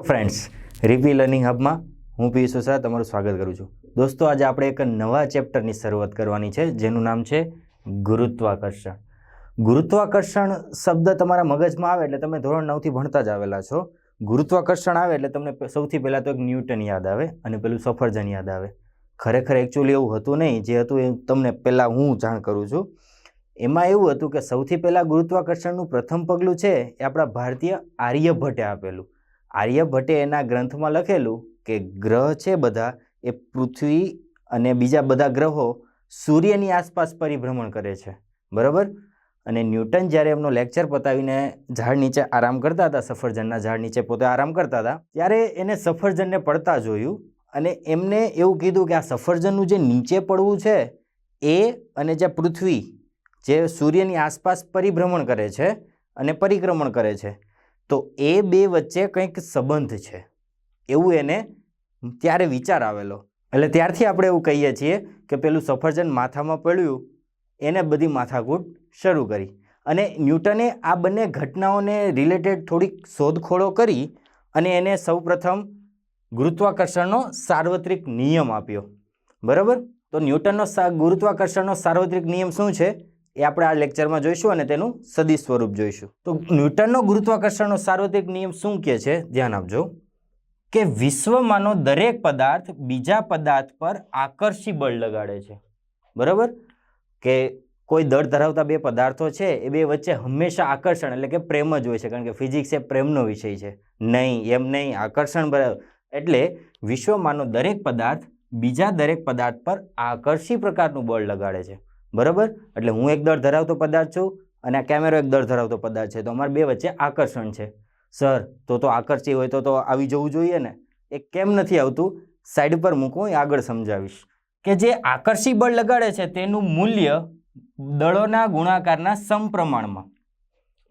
Friends, રીપી learning હબમાં હું પિયુષ ઓઝા તમારું સ્વાગત કરું છું. દોસ્તો, આજે આપણે એક નવા ચેપ્ટરની શરૂઆત કરવાની છે જેનું નામ છે ગુરુત્વાકર્ષણ. ગુરુત્વાકર્ષણ શબ્દ તમારા મગજમાં આવે એટલે તમે ધોરણ 9 થી ભણતા જ આવેલા છો. ગુરુત્વાકર્ષણ આવે એટલે તમને સૌથી પહેલાં તો એક ન્યૂટન યાદ આવે અને પેલું સફરજન યાદ આવે. ખરેખર એકચ્યુઅલી એવું હતું નહીં, જે હતું એ તમને પહેલાં હું જાણ કરું છું. એમાં એવું હતું કે સૌથી પહેલાં ગુરુત્વાકર્ષણનું પ્રથમ પગલું છે એ આપણા ભારતીય આર્યભટ્ટે આપેલું. આર્યભટ્ટે એના ગ્રંથમાં લખેલું કે ગ્રહ છે બધા એ પૃથ્વી અને બીજા બધા ગ્રહો સૂર્યની આસપાસ પરિભ્રમણ કરે છે, બરાબર. અને ન્યૂટન જ્યારે એમનો લેક્ચર પતાવીને ઝાડ નીચે આરામ કરતા હતા, સફરજનના ઝાડ નીચે પોતે આરામ કરતા હતા, ત્યારે એને સફરજનને પડતા જોયું અને એમને એવું કીધું કે આ સફરજનનું જે નીચે પડવું છે એ અને જે પૃથ્વી જે સૂર્યની આસપાસ પરિભ્રમણ કરે છે અને પરિક્રમણ કરે છે, તો એ બે વચ્ચે કંઈક સંબંધ છે, એવું એને ત્યારે વિચાર આવેલો. એટલે ત્યારથી આપણે એવું કહીએ છીએ કે પેલું સફરજન માથામાં પડ્યું એને બધી માથાકૂટ શરૂ કરી. અને ન્યૂટને આ બંને ઘટનાઓને રિલેટેડ થોડીક શોધખોળો કરી અને એને સૌપ્રથમ ગુરુત્વાકર્ષણનો સાર્વત્રિક નિયમ આપ્યો, બરાબર. તો ન્યૂટનનો ગુરુત્વાકર્ષણનો સાર્વત્રિક નિયમ શું છે એ આપણે આ લેક્ચરમાં જોઈશું અને તેનું સદિશ સ્વરૂપ જોઈશું. તો ન્યૂટનનો ગુરુત્વાકર્ષણનો સાર્વત્રિક નિયમ શું કહે છે, ધ્યાન આપજો, કે વિશ્વમાંનો દરેક પદાર્થ બીજા પદાર્થ પર આકર્ષી બળ લગાડે છે, બરાબર. કે કોઈ દળ ધરાવતા બે પદાર્થો છે એ બે વચ્ચે હંમેશા આકર્ષણ એટલે કે પ્રેમ જ હોય છે, કારણ કે ફિઝિક્સ એ પ્રેમનો વિષય છે. નહીં, એમ નહીં, આકર્ષણ, બરાબર. એટલે વિશ્વમાંનો દરેક પદાર્થ બીજા દરેક પદાર્થ પર આકર્ષી પ્રકારનું બળ લગાડે છે, બરાબર. એટલે હું એક દળ ધરાવતો પદાર્થ છું અને આ કેમેરો એક દળ ધરાવતો પદાર્થ છે, તો અમારે બે વચ્ચે આકર્ષણ છે. સર, તો આકર્ષી હોય તો આવી જવું જોઈએ ને. એ કેમ નથી આવતું, સાઈડ પર મૂકું, આગળ સમજાવીશ. કે જે આકર્ષી બળ લગાડે છે તેનું મૂલ્ય દળોના ગુણાકારના સમપ્રમાણમાં,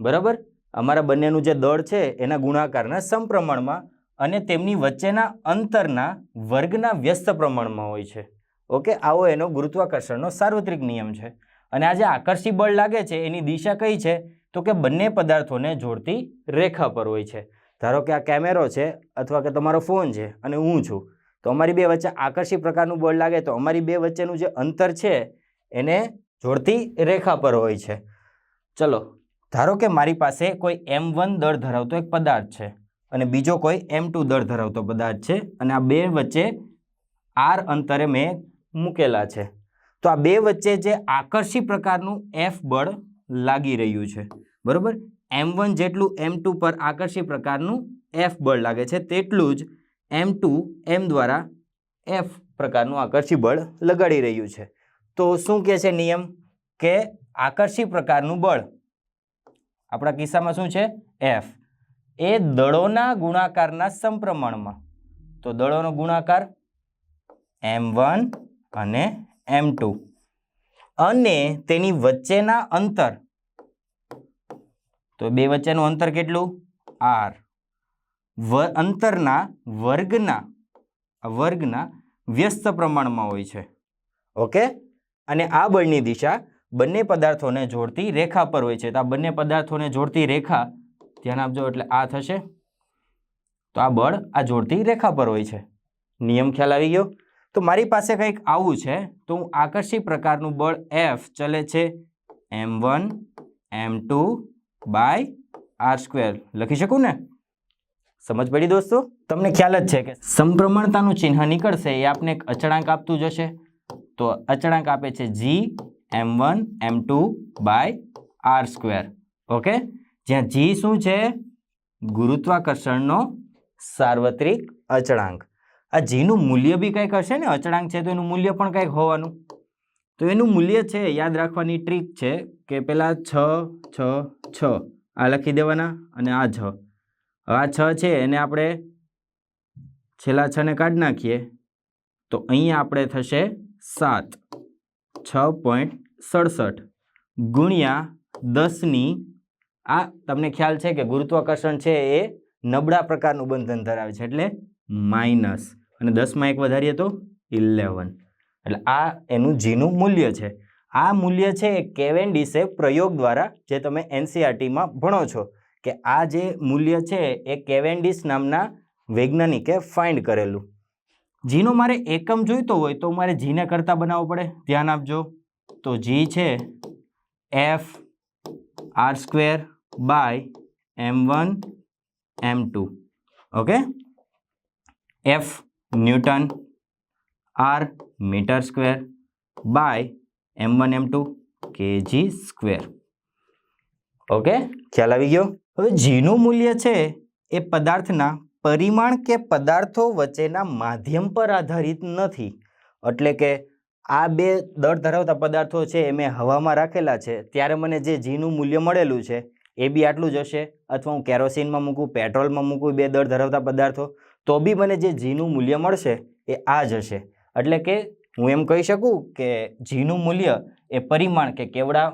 બરાબર. અમારા બંનેનું જે દળ છે એના ગુણાકારના સમપ્રમાણમાં અને તેમની વચ્ચેના અંતરના વર્ગના વ્યસ્ત પ્રમાણમાં હોય છે. ઓકે, આવો એનો ગુરુત્વાકર્ષણનો સાર્વત્રિક નિયમ છે. અને આ જે આકર્ષી બળ લાગે છે એની દિશા કઈ છે, તો કે બંને પદાર્થોને જોડતી રેખા પર હોય છે. ધારો કે આ કેમેરો છે અથવા કે તમારો ફોન છે અને હું છું, તો અમારી બે વચ્ચે આકર્ષી પ્રકારનું બળ લાગે તો અમારી બે વચ્ચેનું જે અંતર છે એને જોડતી રેખા પર હોય છે. ચલો, ધારો કે મારી પાસે કોઈ M1 દળ ધરાવતો એક પદાર્થ છે અને બીજો કોઈ M2 દળ ધરાવતો પદાર્થ છે અને આ બે વચ્ચે R અંતરે મેં મૂકેલા છે. તો આ બે વચ્ચે જે આકર્ષી પ્રકારનું F બળ લાગી રહ્યું છે, બરાબર. M1 જેટલું M2 પર આકર્ષી પ્રકારનું F બળ લાગે છે તેટલું જ M2 M દ્વારા F પ્રકારનું આકર્ષી બળ લગાડી રહ્યું છે. તો શું કહે છે નિયમ, કે આકર્ષી પ્રકારનું બળ આપણા કિસ્સામાં શું છે, F, એ દળોના ગુણાકારના સમપ્રમાણમાં. તો દળોનો ગુણાકાર M1 અને M2 અને તેની વચ્ચેના અંતર, તો બે વચ્ચેનું અંતર કેટલું, R, અંતરના વર્ગના વ્યસ્ત પ્રમાણમાં હોય છે. ઓકે. અને આ બળની દિશા બંને પદાર્થોને જોડતી રેખા પર હોય છે. તો આ બંને પદાર્થોને જોડતી રેખા, ધ્યાન આપજો, એટલે આ થશે. તો આ બળ આ જોડતી રેખા પર હોય છે. નિયમ ખ્યાલ આવી ગયો. તો મારી પાસે કંઈક આવું છે, તો હું આકર્ષી પ્રકારનું બળ F ચલે છે M1 M2 બાય R² લખી શકું ને. સમજ પડી દોસ્તો? તમને ખ્યાલ જ છે કે સમપ્રમાણતાનું ચિહ્ન નીકળશે એ આપને એક અચળાંક આપતું જશે. તો અચળાંક આપે છે G M1 M2 by R². Okay, જ્યાં G શું છે, ગુરુત્વાકર્ષણનો સાર્વત્રિક અચળાંક. આ G નું મૂલ્ય બી કંઈક હશે ને, અચળાંક છે તો એનું મૂલ્ય પણ કંઈક હોવાનું. તો એનું મૂલ્ય છે, યાદ રાખવાની ટ્રીક છે કે પેલા 6 6 6 આ લખી દેવાના અને આ 6. આ 6 છે એને આપણે છેલ્લા 6 ને કાઢી નાખીએ તો અહીંયા આપણે થશે 7, 6.67 ગુણ્યા 10ની, આ તમને ખ્યાલ છે કે ગુરુત્વાકર્ષણ છે એ નબળા પ્રકારનું બંધન ધરાવે છે એટલે માઇનસ, અને 10માં 1 વધારીએ તો 11. એટલે આ એનું જીનું મૂલ્ય છે. આ મૂલ્ય છે એ કેવેન્ડિશે પ્રયોગ દ્વારા, જે તમે NCERTમાં ભણો છો, કે આ જે મૂલ્ય છે એ કેવેન્ડિશ નામના વૈજ્ઞાનિકે ફાઇન્ડ કરેલું. જીનો મારે એકમ જોઈતો હોય તો મારે જીને કરતા બનાવવો પડે. ધ્યાન આપજો. તો જી છે F(r²) by m1 m2. Okay, F newton, R metre by m1 m2 kg². Okay, ખ્યાલ આવી ગયો. હવે જીનું મૂલ્ય છે એ પદાર્થના પરિમાણ કે પદાર્થો વચ્ચેના માધ્યમ પર આધારિત નથી. એટલે કે આ બે દળ ધરાવતા પદાર્થો છે એ મેં હવામાં રાખેલા છે, ત્યારે મને જે જીનું મૂલ્ય મળેલું છે એ બી આટલું જ હશે. અથવા હું કેરોસીનમાં મૂકું, પેટ્રોલમાં મૂકું, બે દળ ધરાવતા પદાર્થો, તો બી મને જે જીનું મૂલ્ય મળશે એ આ જ હશે. એટલે કે હું એમ કહી શકું કે જીનું મૂલ્ય એ પરિમાણ કે કેવડા,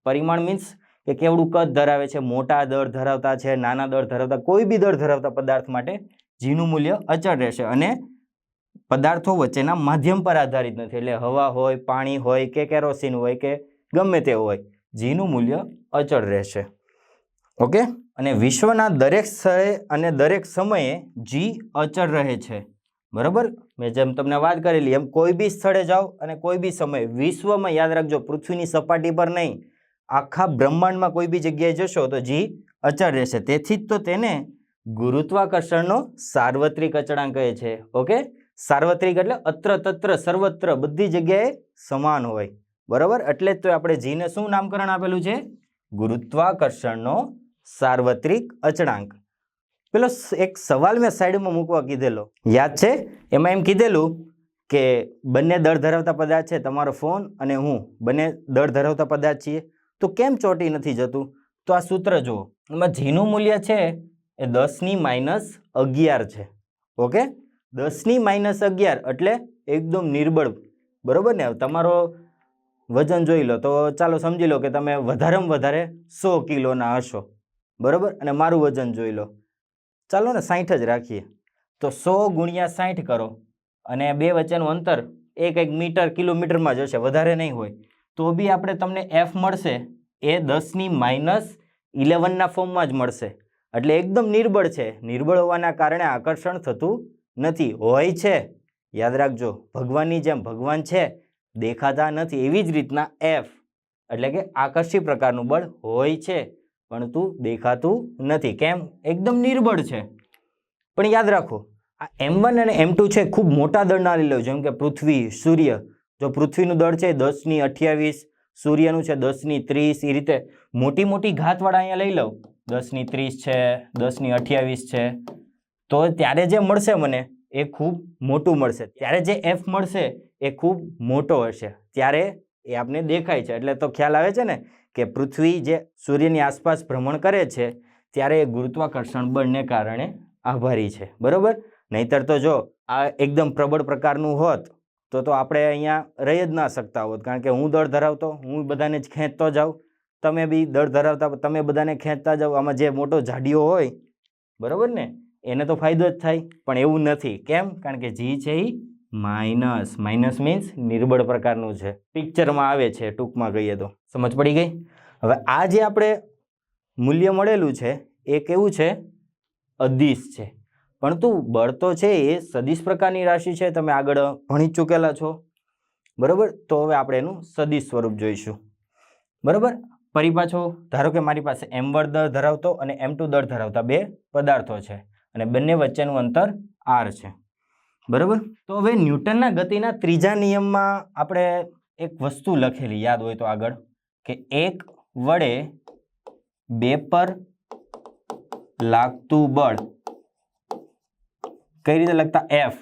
પરિમાણ મીન્સ કે કેવડું કદ ધરાવે છે, મોટા દળ ધરાવતા છે, નાના દળ ધરાવતા, કોઈ બી દળ ધરાવતા પદાર્થ માટે જીનું મૂલ્ય અચળ રહેશે અને પદાર્થો વચ્ચેના માધ્યમ પર આધારિત નથી. એટલે હવા હોય, પાણી હોય કે કેરોસીન હોય કે ગમે તે હોય, જીનું મૂલ્ય અચળ રહેશે. ઓકે, અને વિશ્વના દરેક સ્થળે અને દરેક સમયે જી અચળ રહે છે. બરાબર, મેં જેમ તમને વાત કરેલી એમ કોઈ બી સ્થળે જાઓ અને કોઈ બી સમયે વિશ્વમાં, યાદ રાખજો, પૃથ્વીની સપાટી પર નહીં, આખા બ્રહ્માંડમાં કોઈ બી જગ્યાએ જશો તો જી અચળ રહેશે. તેથી જ તો તેને ગુરુત્વાકર્ષણનો સાર્વત્રિક અચળાંક કહે છે. ઓકે, સાર્વત્રિક એટલે અત્ર તત્ર સર્વત્ર બધી જગ્યાએ સમાન હોય. બરાબર, એટલે જ તો આપણે જીને શું નામકરણ આપેલું છે? ગુરુત્વાકર્ષણનો સાર્વત્રિક અચળાંક. પેલો એક સવાલ મેં સાઈડમાં મૂકવા કીધેલો, યાદ છે? એમાં એમ કીધેલું કે બંને દળ ધરાવતા પદાર્થ છે, તમારો ફોન અને હું બંને દળ ધરાવતા પદાર્થ છીએ, તો કેમ ચોંટી નથી જતું? તો આ સૂત્ર જુઓ, એમાં જીનું મૂલ્ય છે એ 10⁻11 છે. ઓકે, 10⁻11 એટલે એકદમ નિર્બળ. બરોબર ને? તમારો વજન જોઈ લો તો ચાલો સમજી લો કે તમે વધારેમાં વધારે 100 કિલોના હશો. બરોબર, અને મારું વજન જોઈ લો, ચાલો ને 60 જ રાખીએ, તો 100 × 60 કરો અને બે વચ્ચેનું અંતર 1 મીટર કિલોમીટરમાં જ હશે, વધારે નહીં હોય, તો બી આપણે તમને F મળશે એ 10⁻11ના ફોર્મમાં જ મળશે. એટલે એકદમ નિર્બળ છે. નિર્બળ હોવાના કારણે આકર્ષણ થતું નથી. હોય છે, યાદ રાખજો, ભગવાનની જેમ ભગવાન છે, દેખાતા નથી, એવી જ રીતના F એટલે કે આકર્ષી પ્રકારનું બળ હોય છે પરંતુ દેખાતું નથી. કેમ? એકદમ નિર્બળ છે. પણ યાદ રાખો, આ m1 અને m2 છે ખૂબ મોટા દળના લઈ લો. જેમ કે પૃથ્વી, સૂર્ય, જો પૃથ્વીનું દળ છે 10⁻28, સૂર્યનું છે 10⁻30, એ રીતે મોટી મોટી ઘાતવાળા અહીંયા લઈ લઉં, 10⁻30 છે, 10⁻28 છે, તો ત્યારે જે મળશે મને એ ખૂબ મોટું મળશે. ત્યારે જે F મળશે એ ખૂબ મોટો હશે. ત્યારે એ આપને દેખાય છે. એટલે તો ખ્યાલ આવે છે ને કે પૃથ્વી જે સૂર્યની આસપાસ ભ્રમણ કરે છે ત્યારે એ ગુરુત્વાકર્ષણ બળને કારણે આભારી છે. બરોબર, નહીતર તો જો આ એકદમ પ્રબળ પ્રકારનું હોત તો આપણે અહીંયા રહી જ ના શકતા હોત. કારણ કે હું દળ ધરાવતો, હું બધાને જ ખેંચતો જાઉં, તમે બી દળ ધરાવતા, તમે બધાને ખેંચતા જાઓ. આમાં જે મોટો જાડીઓ હોય, બરોબર ને, એને તો ફાયદો જ થાય. પણ એવું નથી. કેમ? કારણ કે જી છે એ માઇનસ. માઇનસ મીન્સ નિર્બળ પ્રકારનું છે. પિક્ચરમાં આવે છે, ટૂંકમાં કહીએ તો. સમજ પડી ગઈ? હવે આ જે આપણે મૂલ્ય મળેલું છે એ કેવું છે? અદિશ છે. પરંતુ બળ તો છે એ સદિશ પ્રકારની રાશિ છે. તમે આગળ ભણી ચૂકેલા છો. બરોબર, તો હવે આપણે એનું સદિશ સ્વરૂપ જોઈશું. બરોબર, ફરી પાછો ધારો કે મારી પાસે m1 દળ ધરાવતો અને m2 દળ ધરાવતા બે પદાર્થો છે અને બંને વચ્ચેનું અંતર r છે. બરોબર, તો હવે ન્યૂટનના ગતિના ત્રીજા નિયમમાં આપણે એક વસ્તુ લખેલી, યાદ હોય તો આગળ, કે 1 વડે 2 પર લાગતું બળ કઈ રીતે લખતા? F.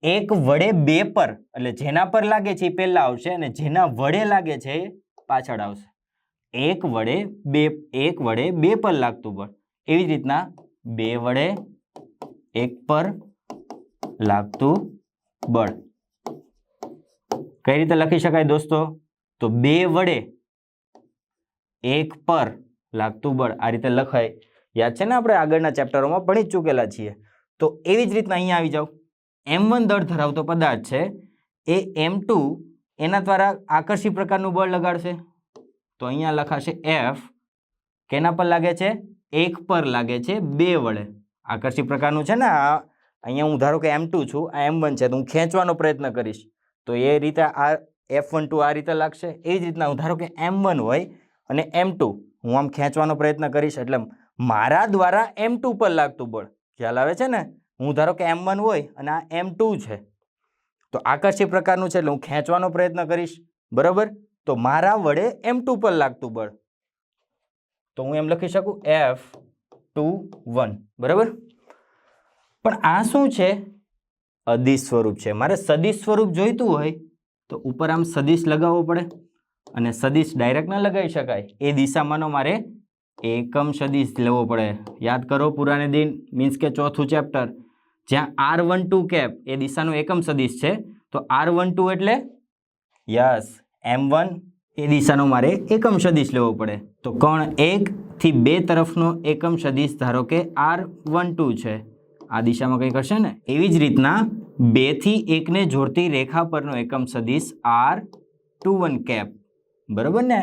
1 વડે 2 પર, એટલે જેના પર લાગે છે એ પહેલા આવશે અને જેના વડે લાગે છે એ પાછળ આવશે. 1 વડે 2 પર લાગતું બળ. એવી જ રીતના 2 વડે 1 પર લાગતું બળ કઈ રીતે લખી શકાય દોસ્તો? તો 2 વડે 1 પર લાગતું બળ આ રીતે લખાય. યાદ છે ને, આપણે આગળના ચેપ્ટરોમાં ભણી જ ચૂકેલા છીએ. તો એવી જ રીતના અહીંયા આવી જાઓ. m1 દળ ધરાવતો પદાર્થ છે એ m2 એના દ્વારા આકર્ષી પ્રકારનું બળ લગાડશે. તો અહીંયા લખાશે F. કેના પર લાગે છે? 1 પર લાગે છે 2 વડે. આકર્ષી પ્રકારનું છે ને, અહીંયા હું ધારો કે M2 છું, આ M1 છે, તો હું ખેંચવાનો પ્રયત્ન કરીશ તો એ રીતે આ F12 આ રીતે લાગશે. એ જ રીતના હું ધારો કે M1 હોય અને M2 હું આમ ખેંચવાનો પ્રયત્ન કરીશ એટલે મારા દ્વારા M2 પર લાગતું બળ, ખ્યાલ આવે છે ને? હું ધારો કે M1 હોય અને આ M2 છે, તો આકર્ષી પ્રકારનું છે એટલે હું ખેંચવાનો પ્રયત્ન કરીશ, બરાબર? તો મારા વડે M2 પર લાગતું બળ, તો હું એમ લખી શકું F21, બરાબર? પણ આ શું છે? અદિશ સ્વરૂપ છે. મારે સદિશ સ્વરૂપ જોઈતું હોય તો ઉપર આમ સદિશ લગાવવો પડે, અને સદિશ ડાયરેક્ટ ના લગાવી શકાય. એ દિશામાંનો મારે એકમ સદિશ લેવો પડે. યાદ કરો પુરાને દિન, મીન્સ કે ચોથું ચેપ્ટર, જ્યાં R12 કેપ એ દિશાનો એકમ સદિશ છે, તો R12 એટલે યસ M1 એ દિશાનો મારે એકમ સદિશ લેવો પડે. તો કોણ 1 થી 2 તરફનો એકમ સદિશ ધારો કે R12 છે, આ દિશામાં કંઈક હશે ને. એવી જ રીતના 2 થી 1 ને જોડતી રેખા પરનો એકમ સદિશ R21 કેપ, બરોબર ને?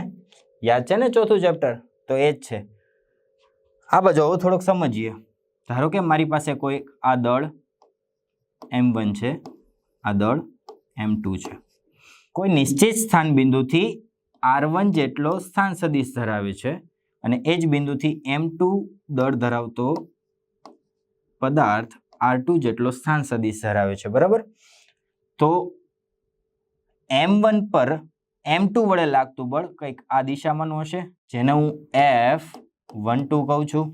યાદ છે ને ચોથું ચેપ્ટર? તો એ જ છે. આ બાજુ હવે થોડોક સમજીએ. ધારો કે મારી પાસે કોઈ આ દળ M1 છે, આ દળ M2 છે. કોઈ નિશ્ચિત સ્થાન બિંદુથી R1 જેટલો સ્થાન સદિશ ધરાવે છે અને એ જ બિંદુથી M2 દળ ધરાવતો પદાર્થ R2 જેટલો સ્થાન સદિશ ધરાવે છે, બરાબર? તો M1 પર M2 વડે લાગતું બળ કંઈક આ દિશામાંનું હશે, જેને હું F12 કહું છું.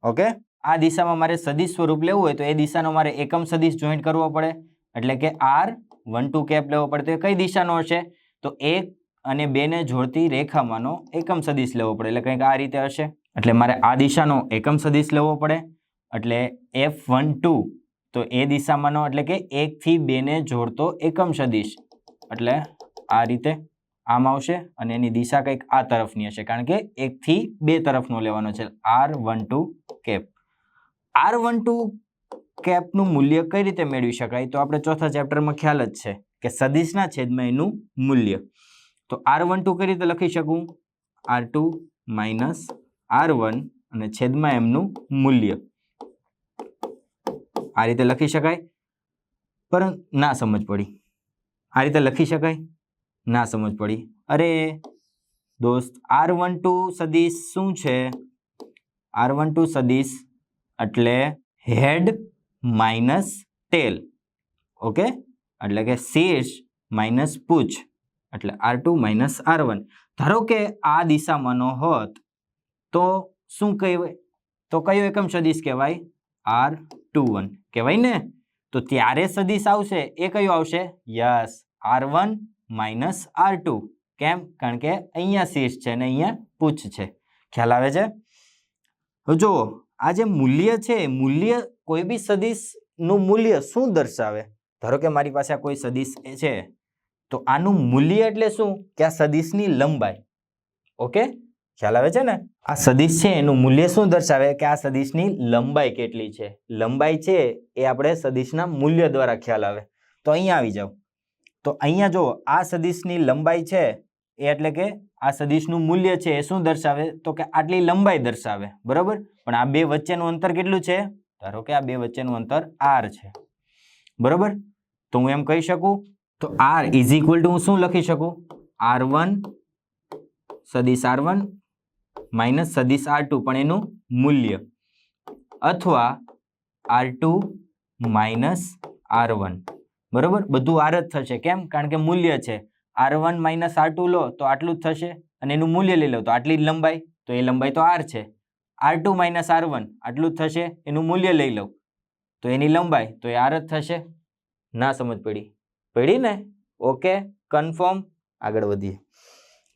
ઓકે, આ દિશામાં મારે સદિશ સ્વરૂપ લેવું હોય તો એ દિશાનો મારે એકમ સદિશ જોઈન્ટ કરવો પડે, એટલે કે R12 કેપ લેવો પડે. તો એ કઈ દિશાનો હશે? તો 1 અને 2 ને જોડતી રેખામાંનો એકમ સદિશ લેવો પડે, એટલે કંઈક આ રીતે હશે. એટલે મારે આ દિશાનો એકમ સદિશ લેવો પડે, એટલે F12 તો એ દિશામાંનો, એટલે કે 1 થી 2 ને જોડતો એકમ સદિશ, એટલે આ રીતે આમ આવશે અને એની દિશા કંઈક આ તરફની હશે, કારણ કે 1 થી 2 તરફનો લેવાનો છે. R12 cap. R12 કેપનું મૂલ્ય કઈ રીતે મેળવી શકાય? તો આપણે ચોથા ચેપ્ટરમાં ખ્યાલ જ છે કે સદિશના છેદમાં એનું મૂલ્ય. તો R12 કઈ રીતે લખી શકું? R2 માઇનસ R1 અને છેદમાં એમનું મૂલ્ય. આ રીતે લખી શકાય, પરંતુ ના સમજ પડી. આ રીતે લખી શકાય, ના સમજ પડી. અરે દોસ્ત, R12 સદિશ શું છે? R12 સદિશ એટલે હેડ માઇનસ ટેલ. ઓકે, એટલે કે શીર્ષ માઇનસ પૂછ, એટલે R2 માઇનસ R1. ધારો કે આ દિશામાંનો હોત તો શું કહેવાય? તો કયો એકમ સદિશ કહેવાય? R21 કહેવાય ને. તો ત્યારે સદિશ આવશે એ કયો આવશે? Yes, R1 minus R2. કેમ? કારણ કે અહીંયા શીર્ષ છે અને અહીંયા પૂછ છે. ખ્યાલ આવે છે? જો આ જે મૂલ્ય છે, મૂલ્ય કોઈ બી સદિશનું મૂલ્ય શું દર્શાવે? ધારો કે મારી પાસે આ કોઈ સદિશ છે, તો આનું મૂલ્ય એટલે શું? કે આ સદિશની લંબાઈ. ઓકે, ખ્યાલ આવે છે ને? આ સદિશ છે એનું મૂલ્ય શું દર્શાવે? કે આ સદિશની લંબાઈ કેટલી છે. લંબાઈ છે એ આપણે સદિશના મૂલ્ય દ્વારા ખ્યાલ આવે. તો અહીંયા આવી જાઓ. તો અહીંયા જો આ સદિશની લંબાઈ છે એ એટલે કે આ સદિશનું મૂલ્ય છે એ શું દર્શાવે? તો કે આટલી લંબાઈ દર્શાવે, બરાબર? પણ આ બે વચ્ચેનું અંતર કેટલું છે? ધારો કે આ બે વચ્ચેનું અંતર R છે, બરાબર? તો હું એમ કહી શકું, તો R ઇઝ ઇક્વલ ટુ હું શું લખી શકું? R1 સદિશ R1 માઇનસ સદિશ R2 પણ એનું મૂલ્ય, અથવા R2 માઇનસ R1, બરાબર? બધું R જ થશે. કેમ? કારણ કે મૂલ્ય છે. R1 માઇનસ R2 લો તો આટલું જ થશે, અને એનું મૂલ્ય લઈ લો તો આટલી જ લંબાઈ, તો એ લંબાઈ તો R છે. R2 માઇનસ R1 આટલું જ થશે, એનું મૂલ્ય લઈ લો તો એની લંબાઈ તો એ R જ થશે. ના સમજ પડી? પડી ને? Okay, confirm. આગળ વધીએ,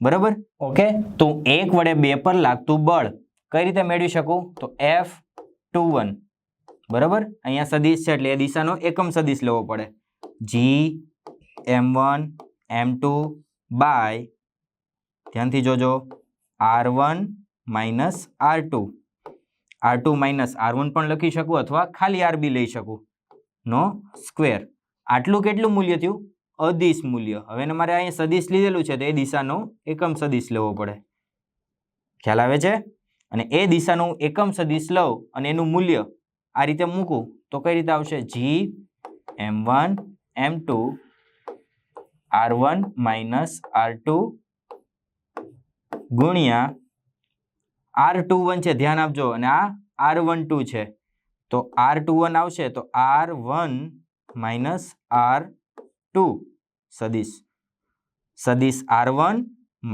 બરાબર? ઓકે, તો 1 વડે 2 પર લાગતું બળ કઈ રીતે મેળવી શકું? તો F21, બરાબર? અહીંયા સદિશ છે એટલે એ દિશાનો એકમ સદિશ લેવો પડે. G M1 M2 બાય, ધ્યાનથી જોજો, R1 minus R2. R2 minus R1 પણ લખી શકું, અથવા ખાલી R બી લઈ શકું, નો સ્ક્વેર. આટલું કેટલું મૂલ્ય થયું? અદિશ મૂલ્ય. હવે મારે અહીંયા સદિશ લીધેલું છે તો એ દિશાનો એકમ સદિશ લેવો પડે. ખ્યાલ આવે છે? અને એ દિશાનું એકમ સદિશ લઉં અને એનું મૂલ્ય આ રીતે મૂકું તો કઈ રીતે આવશે? Gm1 m2 r1 minus r2 ગુણ્યા r21 છે, ધ્યાન આપજો, અને આ r12 છે, તો r21 આવશે તો r1 માઇનસ r2 સદિશ r1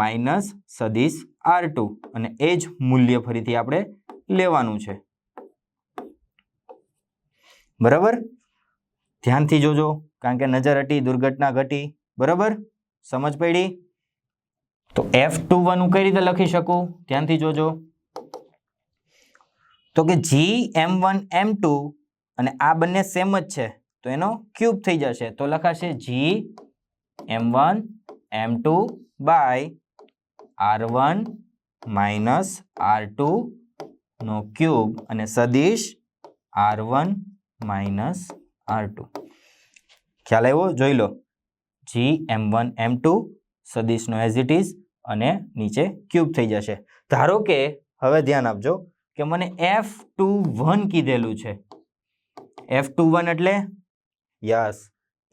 માઇનસ સદિશ r2, અને એ જ મૂલ્ય ફરીથી આપણે લેવાનું છે. બરાબર, ધ્યાનથી જોજો, કારણ કે નજર હટી દુર્ઘટના ઘટી. બરાબર, સમજ પડી? તો F21 હું કઈ રીતે લખી શકું? ધ્યાનથી જોજો. તો કે Gm1 m2 અને આ બંને સેમ જ છે તો એનો ક્યુબ થઈ જશે, તો લખાશે Gm1 m2 by r1 minus r2 no cube અને સદિશ r1 માઇનસ r2. ખ્યાલ આવ્યો? જોઈ લો, Gm1 m2 સદિશનો એઝ ઇટ ઇઝ અને નીચે ક્યુબ થઈ જશે. ધારો કે હવે ધ્યાન આપજો કે મને F21 કીધેલું છે. F21 એટલે યસ,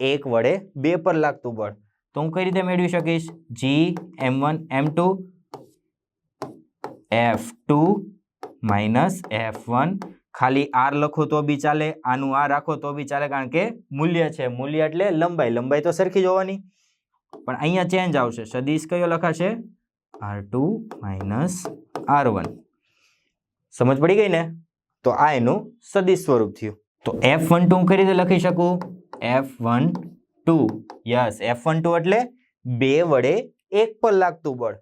1 વડે 2 પર લાગતું બળ. તો હું કઈ રીતે મેળવી શકીશ? Gm1 m2 F2 minus F1. ખાલી R લખો તો બી ચાલે, આનું આ રાખો તો બી ચાલે, કારણ કે મૂલ્ય છે. મૂલ્ય એટલે લંબાઈ તો સરખી જ હોવાની, પણ અહીંયા ચેન્જ આવશે. સદિશ કયો લખાશે? r2 minus r1. સમજ પડી ગઈ ને? તો આ એનું સદિશ સ્વરૂપ થયું. તો F12 હું કઈ રીતે લખી શકું? F12 યસ, F12 એટલે 2 વડે 1 પર લાગતું બળ.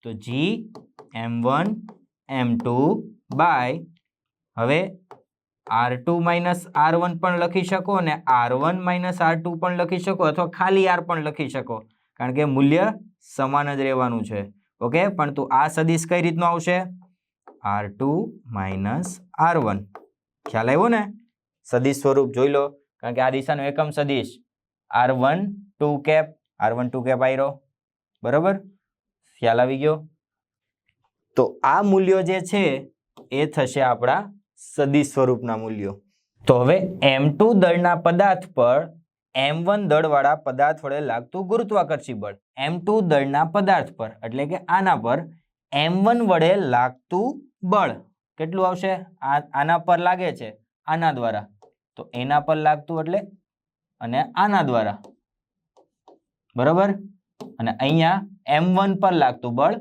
તો Gm1 m2 બાય, હવે r2 માઇનસ r1 પણ લખી શકો અને r1 માઇનસ r2 પણ લખી શકો, અથવા ખાલી r પણ લખી શકો, કારણ કે મૂલ્ય સમાન જ રહેવાનું છે. ઓકે, પણ તું આ સદિશ કઈ રીતનો આવશે? r2 minus r1. ખ્યાલ આવ્યો ને? સદિશ સ્વરૂપ જોઈ લો, કારણ કે આ દિશાનો એકમ સદિશ r1 2 કેપ આયરો. બરાબર, ખ્યાલ આવી ગયો? તો આ મૂલ્યો જે છે એ થશે આપણા સદિશ સ્વરૂપના મૂલ્યો. તો હવે m2 દળના પદાર્થ પર m1 દળવાળા પદાર્થ વડે લાગતું ગુરુત્વાકર્ષી બળ. m2 દળના પદાર્થ પર એટલે કે આના પર m1 વડે લાગતું બળ કેટલું આવશે? આના પર લાગે છે આના દ્વારા, તો એના પર લાગતું એટલે અને આના દ્વારા. બરાબર, અને અહીંયા m1 પર લાગતું બળ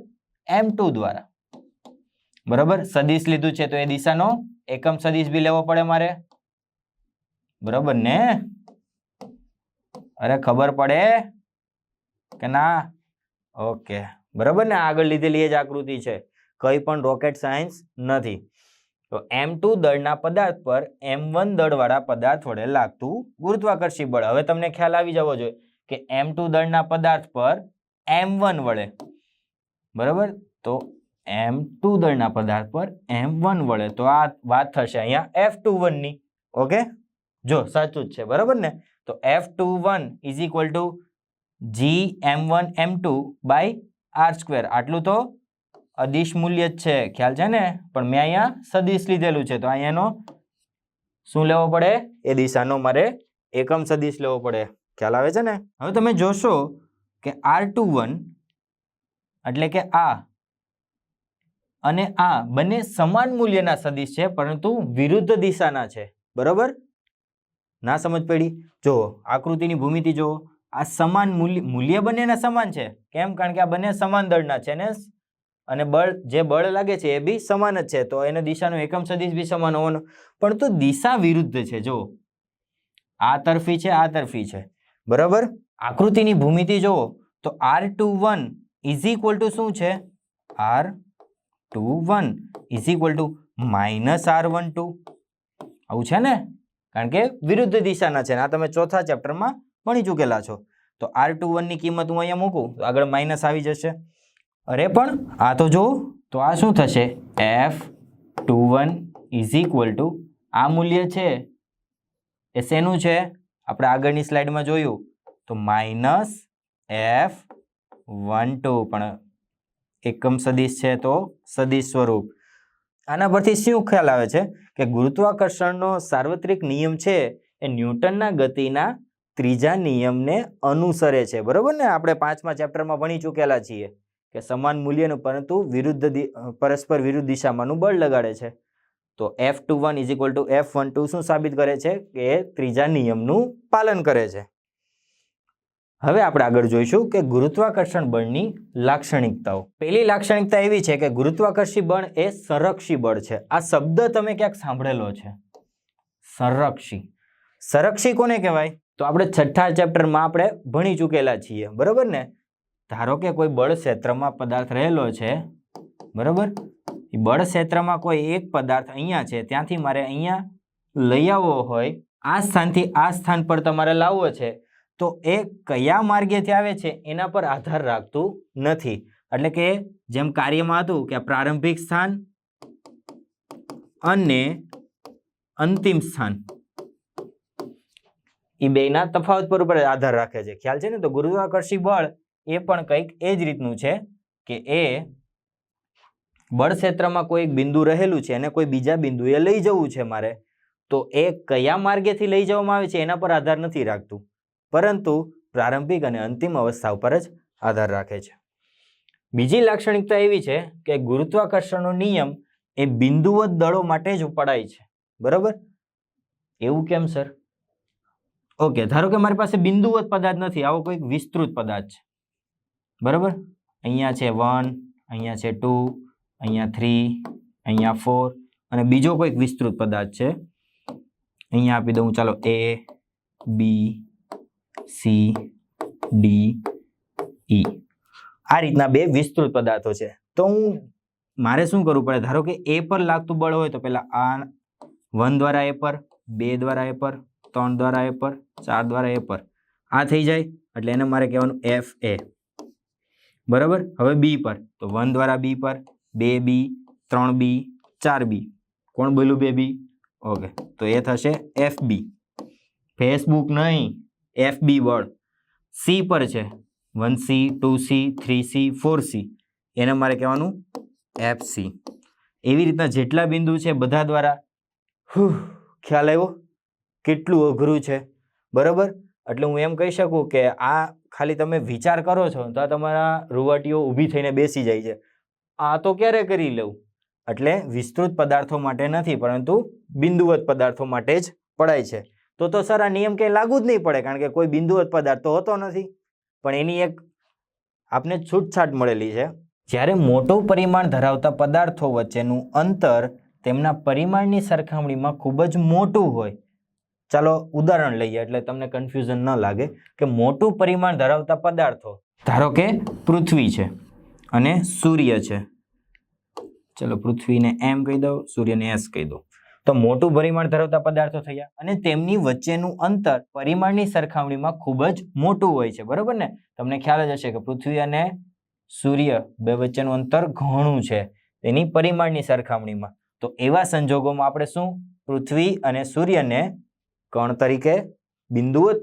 m2 દ્વારા. બરાબર, સદિશ લીધું છે તો એ દિશાનો એકમ સદિશ બી લેવો પડે મારે. બરાબર ને? અરે ખબર પડે કે ના? ઓકે, બરાબર ને? આગળ લીધેલી એ જ આકૃતિ છે, કઈ પણ રોકેટ સાયન્સ નથી. તો m2 દળના પદાર્થ પર m1 દળવાળા પદાર્થ વડે લાગતું ગુરુત્વાકર્ષી બળ. હવે તમને ખ્યાલ આવી જવો જોઈએ કે m2 દળના પદાર્થ પર m1 વડે. બરાબર, તો m2 દળના પદાર્થ પર m1 વડે, તો આ વાત થશે અહીંયા F21 ની. ઓકે, જો સાચું જ છે. બરાબર ને? તો F21 is equal to Gm1 m2 by r². આટલું તો અદિશ મૂલ્ય જ છે, ખ્યાલ છે ને? પણ મેં અહીંયા સદિશ લીધેલું છે, તો અહીંયાનો શું લેવો પડે? એ દિશાનો મારે એકમ સદિશ લેવો પડે. ખ્યાલ આવે છે ને? હવે તમે જોશો કે r21 એટલે કે આ અને આ બંને સમાન મૂલ્યના સદિશ છે, પરંતુ વિરુદ્ધ દિશાના છે. બરાબર? ના સમજ પડી? જો આકૃતિની ભૂમિતિ જો, આ સમાન મૂલ્ય બંનેના સમાન છે. કેમ? કારણ કે આ બંને સમાન દળના છે ને, અને જે બળ લાગે છે એ બી સમાન જ છે, તો એને દિશાનો એકમ સદિશ બી સમાન હોવાનો, પરંતુ દિશા વિરુદ્ધ છે. જો આ તરફી છે, આ તરફી છે. બરાબર, આકૃતિની ભૂમિતિ જુઓ તો r21 ઇઝ ઇક્વલ ટુ શું છે? r21 is equal to minus r12. આવું છે ને? કારણ કે વિરુદ્ધ દિશાના છે. આ તમે ચોથા ચેપ્ટરમાં ભણી ચૂકેલા છો. તો r21 ની કિંમત હું અહીંયા મૂકું તો આગળ માઇનસ આવી જશે. અરે પણ આ તો જો, તો આ શું થશે? F21 ઇઝ ઇક્વલ ટુ આ મૂલ્ય છે એ શેનું છે? આપણે આગળની સ્લાઇડમાં જોયું તો માઇનસ F12, પણ એકમ સદિશ છે તો સદિશ સ્વરૂપ. આના પરથી શું ખ્યાલ આવે છે કે ગુરુત્વાકર્ષણનો સાર્વત્રિક નિયમ છે એ ન્યૂટનના ગતિના ત્રીજા નિયમને અનુસરે છે. બરોબર ને? આપણે 5મા ચેપ્ટરમાં ભણી ચૂકેલા છીએ કે સમાન મૂલ્યનું પરંતુ પરસ્પર વિરુદ્ધ દિશામાંનું બળ લગાડે છે. તો F21 = F12 શું સાબિત કરે છે કે ત્રીજા નિયમનું પાલન કરે છે. હવે આપણે આગળ જોઈશું કે ગુરુત્વાકર્ષણ બળની લાક્ષણિકતાઓ. પહેલી લાક્ષણિકતા એવી છે કે ગુરુત્વાકર્ષી બળ એ સંરક્ષી બળ છે. આ શબ્દ તમે ક્યાંક સાંભળેલો છે, સંરક્ષી. સંરક્ષી કોને કહેવાય? તો આપણે 6થા ચેપ્ટરમાં આપણે ભણી ચૂકેલા છીએ. બરોબર ને? ધારો કે કોઈ બળ ક્ષેત્રમાં પદાર્થ રહેલો છે, બરોબર? એ બળ ક્ષેત્રમાં કોઈ એક પદાર્થ અહીંયા છે, ત્યાંથી મારે અહીંયા લઈ આવવો હોય, આ સ્થાનથી આ સ્થાન પર તમારે લાવવો છે, તો એ કયા માર્ગેથી આવે છે એના પર આધાર રાખતું નથી. એટલે કે જેમ કાર્યમાં હતું કે પ્રારંભિક સ્થાન અને અંતિમ સ્થાન, એ બેના તફાવત પર ઉપર આધાર રાખે છે. ખ્યાલ છે ને? તો ગુરુત્વાકર્ષી બળ એ પણ કંઈક એ જ રીતનું છે કે એ બળ ક્ષેત્રમાં કોઈ એક બિંદુ રહેલું છે અને કોઈ બીજા બિંદુએ લઈ જવું છે મારે, તો એ કયા માર્ગેથી લઈ જવામાં આવે છે એના પર આધાર નથી રાખતું, પરંતુ પ્રારંભિક અને અંતિમ અવસ્થા ઉપર જ આધાર રાખે છે. બીજી લાક્ષણિકતા એવી છે કે ગુરુત્વાકર્ષણનો નિયમ એ બિંદુવત દળો માટે જ પડાય છે. બરાબર? એવું કેમ સર? ઓકે, ધારો કે મારી પાસે બિંદુવત પદાર્થ નથી, આવો કોઈક વિસ્તૃત પદાર્થ છે. બરાબર? અહીંયા છે 1, અહીંયા છે 2, અહીંયા 3, અહીંયા 4 અને બીજો કોઈક વિસ્તૃત પદાર્થ છે. અહીંયા આપી દઉં, ચાલો A, B, C, D, E. આ રીતના બે વિસ્તૃત પદાર્થો છે. તો મારે શું કરવું પડે? ધારો કે A પર લાગતું બળ હોય તો પહેલા આ 1 દ્વારા A પર, 2 દ્વારા A પર, 3 દ્વારા A પર, 4 દ્વારા A પર, આ થઈ જાય એટલે એને મારે કહેવાનું FA. બરાબર? હવે B પર તો 1 દ્વારા B પર, 2B, 3B, 4B. કોણ બોલ્યું 2B? ઓકે, તો એ થશે FB. ફેસબુક નહીં, FB બળ. C પર છે 1C, 2C, 3C, 4C, એને મારે કહેવાનું FC. એવી રીતના જેટલા બિંદુ છે બધા દ્વારા ખ્યાલ આવ્યો કેટલું અઘરું છે? બરાબર? એટલે હું એમ કહી શકું કે આ ખાલી તમે વિચાર કરો છો તો તમારા રૂવાટીઓ ઊભી થઈને બેસી જાય છે. આ તો ક્યારે કરી લઉં? એટલે વિસ્તૃત પદાર્થો માટે નથી, પરંતુ બિંદુવત પદાર્થો માટે જ પડાય છે. તો સર આ નિયમ કંઈ લાગુ જ નહીં પડે, કારણ કે કોઈ બિંદુવત પદાર્થ તો હોતો નથી. પણ એની એક આપને છૂટછાટ મળેલી છે. જ્યારે મોટું પરિમાણ ધરાવતા પદાર્થો વચ્ચેનું અંતર તેમના પરિમાણની સરખામણીમાં ખૂબ જ મોટું હોય. ચાલો ઉદાહરણ લઈએ એટલે તમને કન્ફ્યુઝન ન લાગે કે મોટું પરિમાણ ધરાવતા પદાર્થો, ધારો કે પૃથ્વી છે અને સૂર્ય છે. ચલો પૃથ્વીને M કહી દઉં, સૂર્યને S કહી દઉં. તો મોટું પરિમાણ ધરાવતા પદાર્થો થયા અને તેમની વચ્ચેનું અંતર પરિમાણની સરખામણીમાં ખૂબ જ મોટું હોય છે. બરોબર ને? તમને ખ્યાલ જ હશે કે પૃથ્વી અને સૂર્ય બે વચ્ચેનું અંતર ઘણું છે તેની પરિમાણની સરખામણીમાં. તો એવા સંજોગોમાં આપણે શું પૃથ્વી અને સૂર્યને કણ તરીકે બિંદુવત,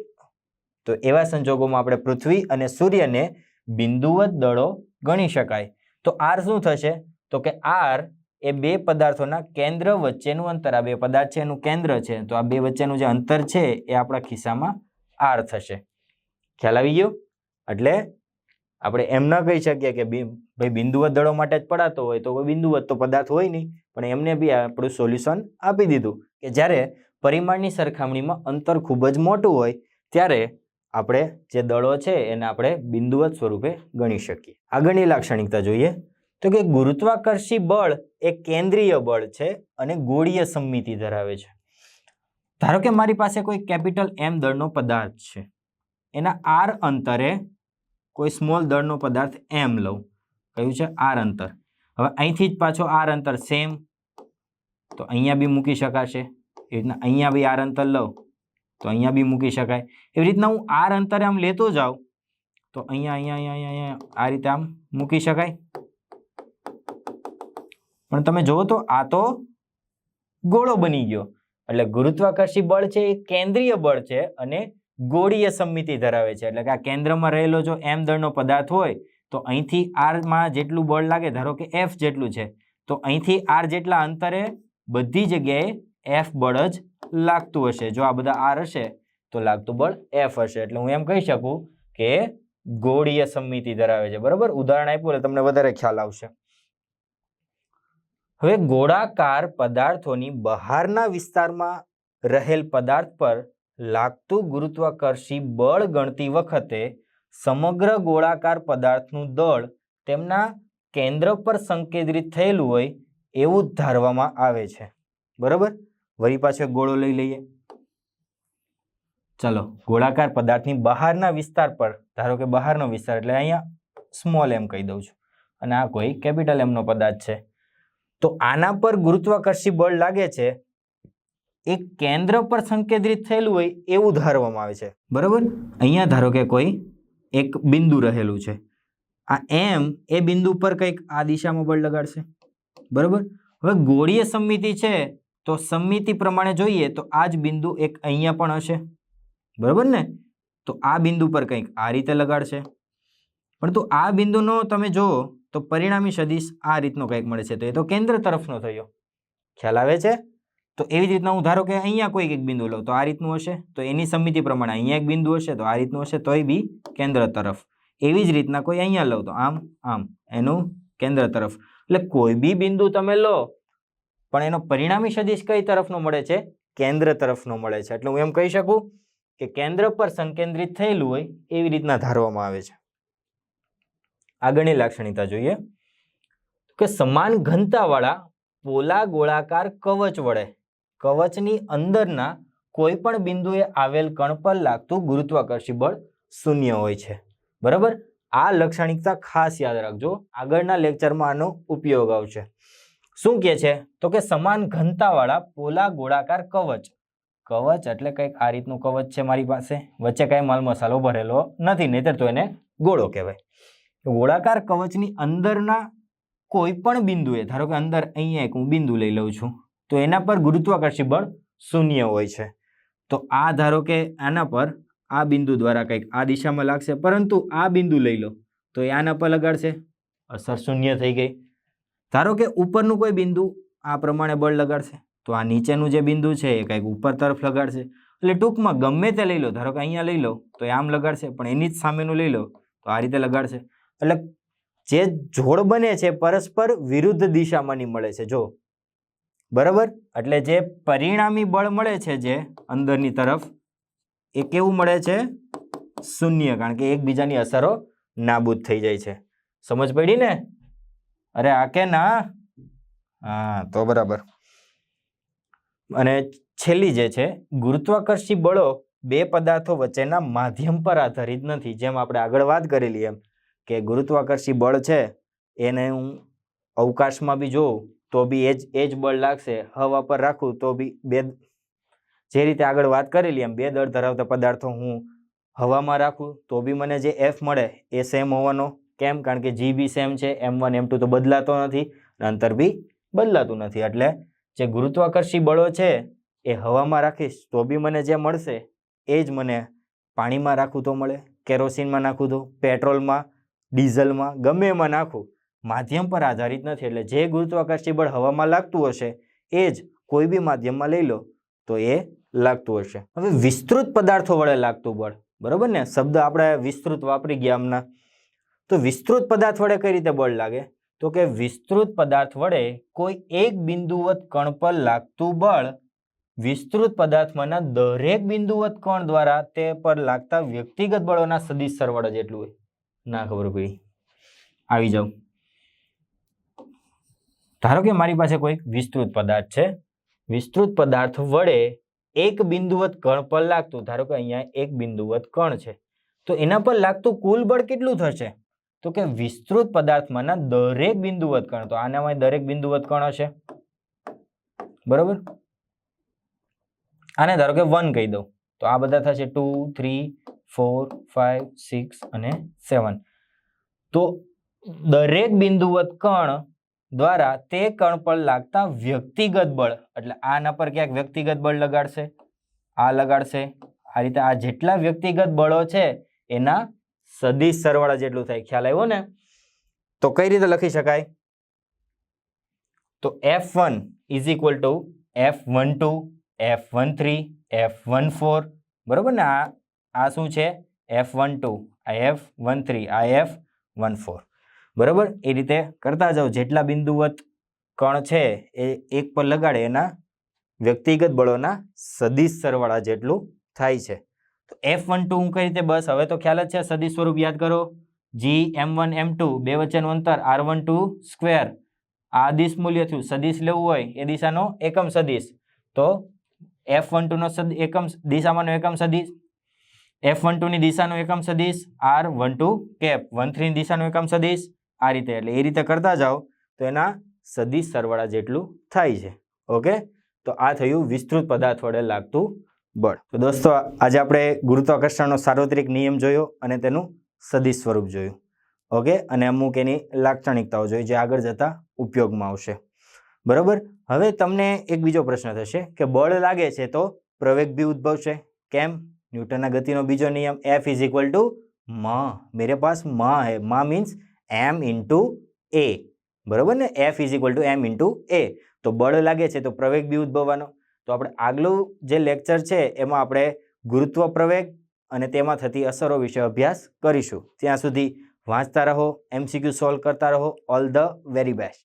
તો એવા સંજોગોમાં આપણે પૃથ્વી અને સૂર્યને બિંદુવત દળો ગણી શકાય. તો R શું થશે? તો કે R એ બે પદાર્થોના કેન્દ્ર વચ્ચેનું અંતર, આ બે પદાર્થ છે એનું કેન્દ્ર છે, તો આ બે વચ્ચેનું જે અંતર છે એ આપણા ખિસ્સામાં R થશે. ખ્યાલ આવી ગયો? એટલે આપણે એમ ન કહી શકીએ કે ભાઈ બિંદુવત દળો માટે જ પડાતો હોય તો કોઈ બિંદુવત તો પદાર્થ હોય નહીં, પણ એમને બી આપણું સોલ્યુશન આપી દીધું કે જ્યારે પરિમાણની સરખામણીમાં અંતર ખૂબ જ મોટું હોય ત્યારે આપણે જે દળો છે એને આપણે બિંદુવત સ્વરૂપે ગણી શકીએ. આગળની લાક્ષણિકતા જોઈએ તો કે ગુરુત્વાકર્ષી બળ એ કેન્દ્રીય બળ છે અને ગોળીય સમમિતિ ધરાવે છે. ધારો કે મારી પાસે કોઈ કેપિટલ M દળનો પદાર્થ છે, એના R અંતરે કોઈ સ્મોલ દળનો પદાર્થ M લઉં, કયું છે R અંતર. હવે અહીંથી જ પાછો R અંતર સેમ, તો અહીંયા બી મૂકી શકાશે. એ રીતના અહીંયા બી R અંતર લઉં તો અહીંયા બી મૂકી શકાય. એવી રીતના હું R અંતરે આમ લેતો જાઉં તો અહીંયા આ રીતે આમ મૂકી શકાય. પણ તમે જુઓ તો આ તો ગોળો બની ગયો. એટલે ગુરુત્વાકર્ષી બળ છે એ કેન્દ્રીય બળ છે અને ગોળીય સમમિતિ ધરાવે છે. એટલે કે આ કેન્દ્રમાં રહેલો જો M દળનો પદાર્થ હોય તો અહીંથી R માં જેટલું બળ લાગે, ધારો કે F જેટલું છે, તો અહીંથી આર જેટલા અંતરે બધી જગ્યાએ એફ બળ જ લાગતું હશે. જો આ બધા આર હશે તો લાગતું બળ એફ હશે. એટલે હું એમ કહી શકું કે ગોળીય સમમિતિ ધરાવે છે. બરોબર, ઉદાહરણ આપ્યું એટલે તમને વધારે ખ્યાલ આવશે. હવે ગોળાકાર પદાર્થોની બહારના વિસ્તારમાં રહેલ પદાર્થ પર લાગતું ગુરુત્વાકર્ષી બળ ગણતી વખતે સમગ્ર ગોળાકાર પદાર્થનું દળ તેમના કેન્દ્ર પર સંકેન્દ્રિત થયેલું હોય એવું જ ધારવામાં આવે છે. બરોબર, વળી પાછો એક ગોળો લઈ લઈએ. ચલો, ગોળાકાર પદાર્થની બહારના વિસ્તાર પર, ધારો કે બહારનો વિસ્તાર એટલે અહીંયા સ્મોલ એમ કહી દઉં છું, અને આ કોઈ કેપિટલ એમ નો પદાર્થ છે. તો આના પર ગુરુત્વાકર્ષી બળ લાગે છે એ કેન્દ્ર પર સંકેન્દ્રિત થયેલું હોય એવું ધારવામાં આવે છે. બરોબર, અહીંયા ધારો કે કોઈ એક બિંદુ રહેલું છે. આ એમ એ બિંદુ પર કંઈક આ દિશામાં બળ લગાડશે. બરોબર, હવે ગોળીય સમમિતિ છે તો સમમિતિ પ્રમાણે જોઈએ તો આ જ બિંદુ એક અહીંયા પણ હશે. બરોબર ને, તો આ બિંદુ પર કંઈક આ રીતે લગાડશે. પરંતુ આ બિંદુનો તમે જુઓ તો પરિણામી સદિશ આ રીતનો કંઈક મળે છે. તો એ તો કેન્દ્ર તરફનો થયો. ખ્યાલ આવે છે? તો એવી જ રીતના હું ધારો કે અહીંયા કોઈ એક બિંદુ લઉં તો આ રીતનું હશે, તો એની સમમિતિ પ્રમાણે અહીંયા એક બિંદુ હશે તો આ રીતનું હશે, તોય બી કેન્દ્ર તરફ. એવી જ રીતના કોઈ અહીંયા લઉં તો આમ આમ, એનું કેન્દ્ર તરફ. એટલે કોઈ બી બિંદુ તમે લો પણ એનો પરિણામી સદિશ કઈ તરફનો મળે છે? કેન્દ્ર તરફનો મળે છે. એટલે હું એમ કહી શકું કે કેન્દ્ર પર સંકેન્દ્રિત થયેલું હોય એવી રીતના ધારવામાં આવે છે. આગળની લાક્ષણિકતા જોઈએ કે સમાન ઘનતાવાળા પોલા ગોળાકાર કવચ વડે કવચની અંદરના કોઈ પણ બિંદુએ આવેલ કણ પર લાગતું ગુરુત્વાકર્ષી બળ શૂન્ય હોય છે. બરાબર, આ લાક્ષણિકતા ખાસ યાદ રાખજો, આગળના લેક્ચરમાં આનો ઉપયોગ આવશે. શું કહે છે? તો કે સમાન ઘનતાવાળા પોલા ગોળાકાર કવચ. કવચ એટલે કંઈક આ રીતનું કવચ છે મારી પાસે, વચ્ચે કાંઈ માલ મસાલો ભરેલો નથી, નહીતર તો એને ગોળો કહેવાય. ગોળાકાર કવચની અંદરના કોઈ પણ બિંદુએ, ધારો કે અંદર અહીંયા એક હું બિંદુ લઈ લઉં છું, તો એના પર ગુરુત્વાકર્ષી બળ શૂન્ય હોય છે. તો આ ધારો કે આના પર આ બિંદુ દ્વારા કંઈક આ દિશામાં લાગશે, પરંતુ આ બિંદુ લઈ લો તો એ આના પર લગાડશે, અસર શૂન્ય થઈ ગઈ. ધારો કે ઉપરનું કોઈ બિંદુ આ પ્રમાણે બળ લગાડશે તો આ નીચેનું જે બિંદુ છે એ કંઈક ઉપર તરફ લગાડશે. એટલે ટૂંકમાં ગમે તે લઈ લો, ધારો કે અહીંયા લઈ લો તો એ આમ લગાડશે, પણ એની જ સામેનું લઈ લો તો આ રીતે લગાડશે. એટલે જે જોડ બને છે પરસ્પર વિરુદ્ધ દિશામાંની મળે છે. જો બરાબર, એટલે જે પરિણામી બળ મળે છે જે અંદરની તરફ એ કેવું મળે છે? શૂન્ય, કારણ કે એકબીજાની અસરો નાબૂદ થઈ જાય છે. સમજ પડી ને? અરે આ કે ના? હા, તો બરાબર. અને છેલ્લી જે છે, ગુરુત્વાકર્ષી બળો બે પદાર્થો વચ્ચેના માધ્યમ પર આધારિત નથી. જેમ આપણે આગળ વાત કરેલી એમ કે ગુરુત્વાકર્ષી બળ છે એને હું અવકાશમાં બી જોઉં તો બી એ જ બળ લાગશે, હવા પર રાખું તો બી બે, જે રીતે આગળ વાત કરેલી એમ બે દળ ધરાવતા પદાર્થો હું હવામાં રાખું તો બી મને જે એફ મળે એ સેમ હોવાનો. કેમ? કારણ કે જી બી સેમ છે, M1 M2 તો બદલાતો નથી, અંતર બી બદલાતું નથી. એટલે જે ગુરુત્વાકર્ષી બળો છે એ હવામાં રાખીશ તો બી મને જે મળશે એ જ મને પાણીમાં રાખું તો મળે, કેરોસીનમાં નાખું તો, પેટ્રોલમાં, ડીઝલમાં, ગમે એમાં નાખું, માધ્યમ પર આધારિત નથી. એટલે જે ગુરુત્વાકર્ષી બળ હવામાં લાગતું હશે એ જ કોઈ બી માધ્યમમાં લઈ લો તો એ લાગતું હશે. હવે વિસ્તૃત પદાર્થો વડે લાગતું બળ, બરોબર ને, શબ્દ આપણે વિસ્તૃત વાપરી ગયા હમણાં. તો વિસ્તૃત પદાર્થ વડે કઈ રીતે બળ લાગે? તો કે વિસ્તૃત પદાર્થ વડે કોઈ એક બિંદુવત કણ પર લાગતું બળ વિસ્તૃત પદાર્થમાંના દરેક બિંદુવત કણ દ્વારા તે પર લાગતા વ્યક્તિગત બળોના સદિશ સરવાળા જેટલું હોય. ના ખબર પડી? આવી જાવ. ધારો કે મારી પાસે કોઈ વિસ્તૃત પદાર્થ છે, વિસ્તૃત પદાર્થ વડે એક બિંદુવત કણ પર લાગતું, ધારો કે અહીંયા એક બિંદુવત કણ છે, તો એના પર લાગતું કુલ બળ કેટલું થશે? તો કે વિસ્તૃત પદાર્થમાંના દરેક બિંદુવત કણ, તો આનામાં દરેક બિંદુવત કણ હશે. બરોબર, આને ધારો કે 1 કહી દઉં તો આ બધા થશે 2, 3, 4, 5, 6 અને 7. તો દરેક બિંદુવત કણ દ્વારા તે કણ પર લાગતા વ્યક્તિગત બળ, એટલે આના પર ક્યાંક વ્યક્તિગત બળ લગાડશે, આ લગાડશે, આ રીતે આ જેટલા વ્યક્તિગત બળો છે એના સદિશ સરવાળા જેટલું થાય. ખ્યાલ આવ્યો ને? તો કઈ રીતે લખી શકાય? તો F1 is equal to F12 F13 F14 બરોબર ને આ શું છે F12 આ F13 આ F14 બરોબર એ રીતે કરતા જાઓ જેટલા બિંદુવત કણ છે એ એક પર લગાડે એના વ્યક્તિગત બળોના સદિશ સરવાળા જેટલું થાય છે તો F12 હું કઈ રીતે બસ હવે તો ખ્યાલ જ છે સદિશ સ્વરૂપ યાદ કરો G M1 M2 બે વચ્ચેનું અંતર R12 સ્ક્વેર આ દિશ મૂલ્ય થયું સદિશ લેવું હોય એ દિશાનો એકમ સદિશ તો F12 નો એકમ દિશામાંનો એકમ સદિશ F12 ની દિશાનો એકમ સદિશ R12 કેપ 13 ની દિશાનો એકમ સદિશ આ રીતે એટલે એ રીતે કરતા જાઓ તો એના સદિશ સરવાળા જેટલું થાય છે ઓકે તો આ થયું વિસ્તૃત પદાર્થ વડે લાગતું બળ તો દોસ્તો આજે આપણે ગુરુત્વાકર્ષણનો સાર્વત્રિક નિયમ જોયો અને તેનું સદિશ સ્વરૂપ જોયું ઓકે અને અમુક એની લાક્ષણિકતાઓ જોઈ જે આગળ જતા ઉપયોગમાં આવશે બરોબર હવે તમને એક બીજો પ્રશ્ન થશે કે બળ લાગે છે તો પ્રવેગ भी ઉદ્ભવશે કેમ ન્યૂટનના ગતિનો બીજો નિયમ F इज इक्वल टू म मेरे पास म है म मीन्स m इंटू a બરોબર ને F is equal to m into a તો બળ લાગે છે તો પ્રવેગ भी ઉદ્ભવવાનો તો આપણે આગલું જે લેક્ચર છે એમાં આપણે ગુરુત્વ પ્રવેગ અને તેમાં થતી અસરો વિશે અભ્યાસ કરીશું ત્યાં સુધી વાંચતા રહો MCQ સોલ્વ કરતા રહો ઓલ ધ વેરી બેસ્ટ